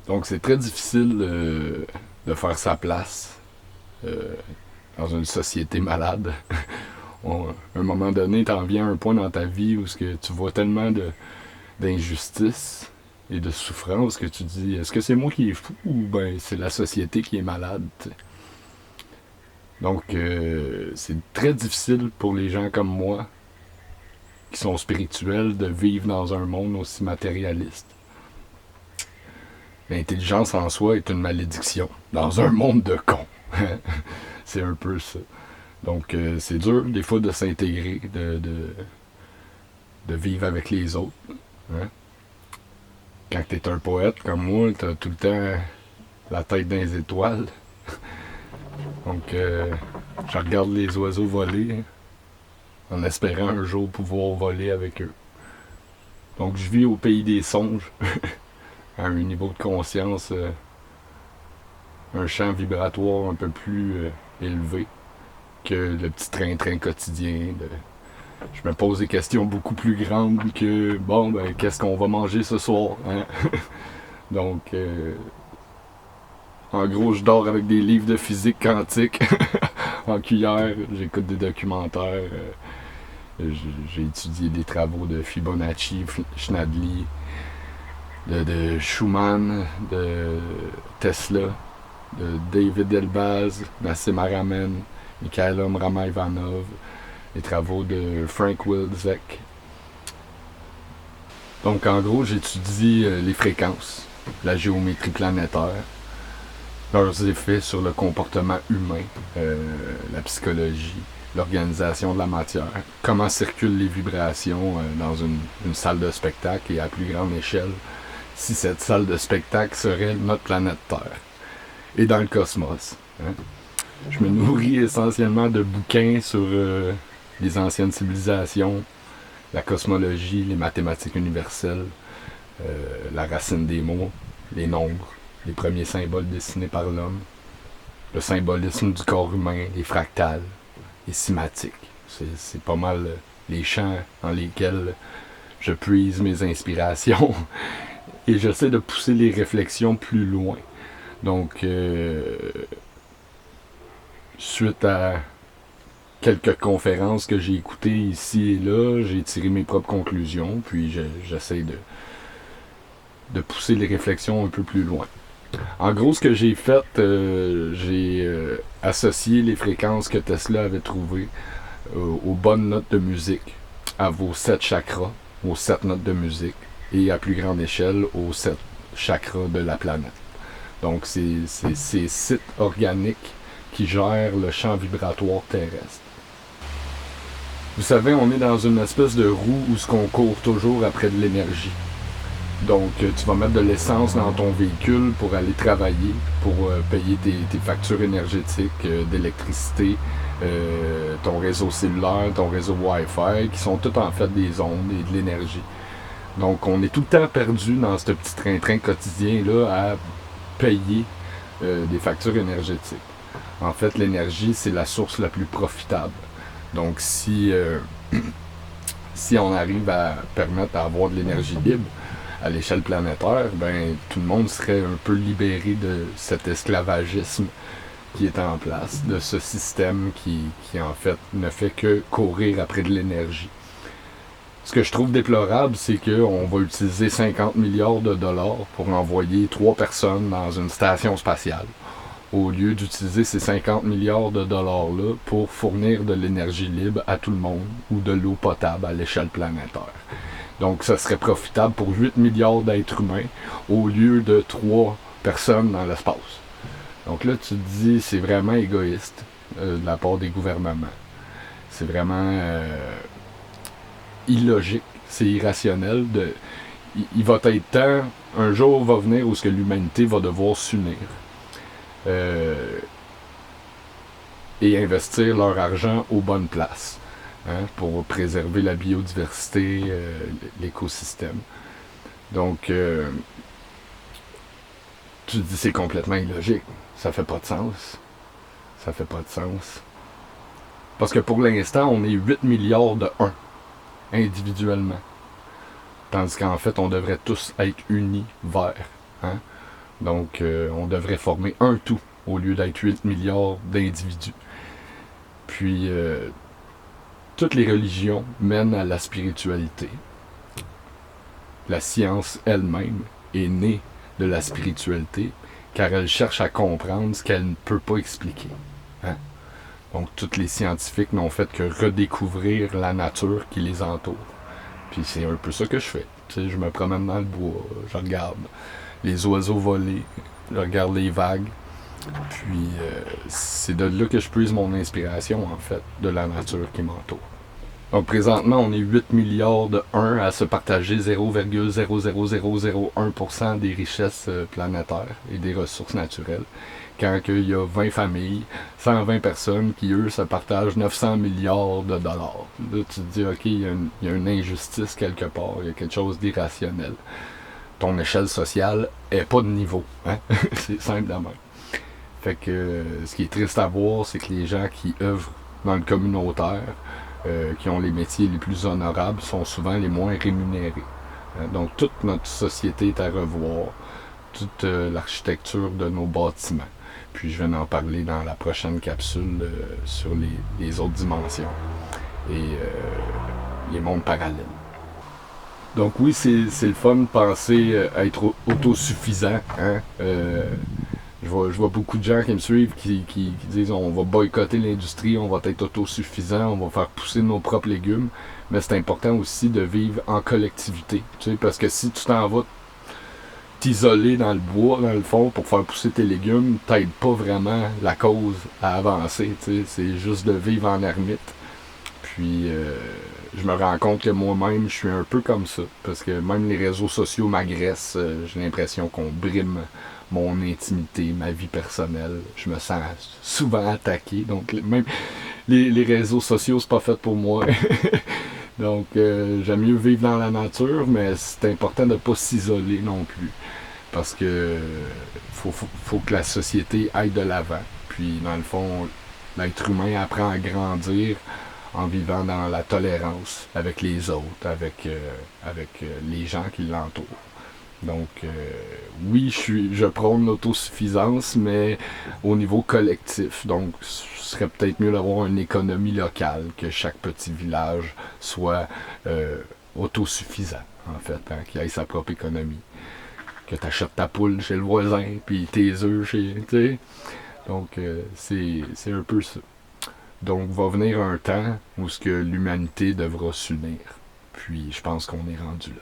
Donc c'est très difficile de faire sa place dans une société malade. À un moment donné, t'en viens à un point dans ta vie où ce que tu vois tellement d'injustice et de souffrance que tu te dis, est-ce que c'est moi qui est fou ou ben c'est la société qui est malade, t'sais? Donc c'est très difficile pour les gens comme moi qui sont spirituels de vivre dans un monde aussi matérialiste. L'intelligence en soi est une malédiction dans un monde de cons. C'est un peu ça. Donc c'est dur des fois de s'intégrer, de vivre avec les autres. Hein? Quand t'es un poète comme moi, t'as tout le temps la tête dans les étoiles. Donc je regarde les oiseaux voler hein, en espérant un jour pouvoir voler avec eux. Donc je vis au pays des songes, à un niveau de conscience, un champ vibratoire un peu plus élevé que le petit train-train quotidien. Je me pose des questions beaucoup plus grandes que, bon, ben, qu'est-ce qu'on va manger ce soir? Hein? Donc, en gros, je dors avec des livres de physique quantique en cuillère, j'écoute des documentaires, j'ai étudié des travaux de Fibonacci, Schnadli, de Schumann, de Tesla, de David Elbaz, Nassim Haramein, Mikhail Rama-Ivanov, les travaux de Frank Wilczek. Donc en gros, j'étudie les fréquences, la géométrie planétaire, leurs effets sur le comportement humain, la psychologie, l'organisation de la matière, comment circulent les vibrations dans une salle de spectacle et à plus grande échelle, si cette salle de spectacle serait notre planète Terre et dans le cosmos. Hein? Je me nourris essentiellement de bouquins sur les anciennes civilisations, la cosmologie, les mathématiques universelles, la racine des mots, les nombres, les premiers symboles dessinés par l'homme, le symbolisme du corps humain, les fractales, les cymatiques. C'est pas mal les champs dans lesquels je puise mes inspirations et j'essaie de pousser les réflexions plus loin. Donc, suite à quelques conférences que j'ai écoutées ici et là, j'ai tiré mes propres conclusions, puis j'essaie de pousser les réflexions un peu plus loin. En gros, ce que j'ai fait, j'ai associé les fréquences que Tesla avait trouvées aux bonnes notes de musique, à vos 7 chakras, aux 7 notes de musique, et à plus grande échelle, aux 7 chakras de la planète. Donc, c'est ces sites organiques qui gèrent le champ vibratoire terrestre. Vous savez, on est dans une espèce de roue où ce qu'on court toujours après de l'énergie. Donc, tu vas mettre de l'essence dans ton véhicule pour aller travailler, pour payer tes factures énergétiques, d'électricité, ton réseau cellulaire, ton réseau Wi-Fi, qui sont tous en fait des ondes et de l'énergie. Donc, on est tout le temps perdu dans ce petit train-train quotidien-là à payer des factures énergétiques. En fait, l'énergie, c'est la source la plus profitable. Donc, si on arrive à permettre d'avoir de l'énergie libre à l'échelle planétaire, ben tout le monde serait un peu libéré de cet esclavagisme qui est en place, de ce système qui en fait ne fait que courir après de l'énergie. Ce que je trouve déplorable, c'est qu'on va utiliser 50 milliards de dollars pour envoyer 3 personnes dans une station spatiale, au lieu d'utiliser ces 50 milliards de dollars-là pour fournir de l'énergie libre à tout le monde ou de l'eau potable à l'échelle planétaire. Donc, ça serait profitable pour 8 milliards d'êtres humains au lieu de 3 personnes dans l'espace. Donc là, tu te dis, c'est vraiment égoïste de la part des gouvernements. C'est vraiment illogique, c'est irrationnel. Il va être temps, un jour va venir où ce que l'humanité va devoir s'unir et investir leur argent aux bonnes places. Hein, pour préserver la biodiversité, l'écosystème. Donc, tu te dis c'est complètement illogique. Ça fait pas de sens. Ça fait pas de sens. Parce que pour l'instant, on est 8 milliards de 1, individuellement. Tandis qu'en fait, on devrait tous être unis vers. Hein, Donc, on devrait former un tout au lieu d'être 8 milliards d'individus. Puis, toutes les religions mènent à la spiritualité. La science elle-même est née de la spiritualité, car elle cherche à comprendre ce qu'elle ne peut pas expliquer. Hein? Donc, tous les scientifiques n'ont fait que redécouvrir la nature qui les entoure. Puis c'est un peu ça que je fais. Tu sais, je me promène dans le bois, je regarde les oiseaux voler, je regarde les vagues. Puis c'est de là que je puise mon inspiration, en fait, de la nature qui m'entoure. Donc présentement, on est 8 milliards de 1 à se partager 0,00001% des richesses planétaires et des ressources naturelles. Quand il y a 20 familles, 120 personnes qui, eux, se partagent 900 milliards de dollars. Là, tu te dis, OK, il y a une injustice quelque part, il y a quelque chose d'irrationnel. Ton échelle sociale est pas de niveau. Hein? C'est simple de même. Fait que ce qui est triste à voir, c'est que les gens qui œuvrent dans le communautaire, qui ont les métiers les plus honorables, sont souvent les moins rémunérés. Donc toute notre société est à revoir, toute l'architecture de nos bâtiments. Puis je vais en parler dans la prochaine capsule sur les autres dimensions et les mondes parallèles. Donc oui, c'est le fun de penser être autosuffisant. Hein? Je vois beaucoup de gens qui me suivent qui disent on va boycotter l'industrie, on va être autosuffisant, on va faire pousser nos propres légumes. Mais c'est important aussi de vivre en collectivité. Tu sais, parce que si tu t'en vas t'isoler dans le bois, dans le fond, pour faire pousser tes légumes, t'aides pas vraiment la cause à avancer. Tu sais, c'est juste de vivre en ermite. Puis je me rends compte que moi-même, je suis un peu comme ça. Parce que même les réseaux sociaux m'agressent. J'ai l'impression qu'on brime mon intimité, ma vie personnelle. Je me sens souvent attaqué. Donc même les réseaux sociaux, c'est pas fait pour moi. Donc j'aime mieux vivre dans la nature, mais c'est important de ne pas s'isoler non plus. Parce que faut que la société aille de l'avant. Puis dans le fond, l'être humain apprend à grandir en vivant dans la tolérance avec les autres, avec les gens qui l'entourent. Donc, oui, je prône l'autosuffisance, mais au niveau collectif. Donc, ce serait peut-être mieux d'avoir une économie locale, que chaque petit village soit autosuffisant, en fait, hein, qu'il ait sa propre économie. Que tu achètes ta poule chez le voisin, puis tes œufs chez... Tu sais. Donc, c'est un peu ça. Donc, va venir un temps où ce que l'humanité devra s'unir. Puis, je pense qu'on est rendu là.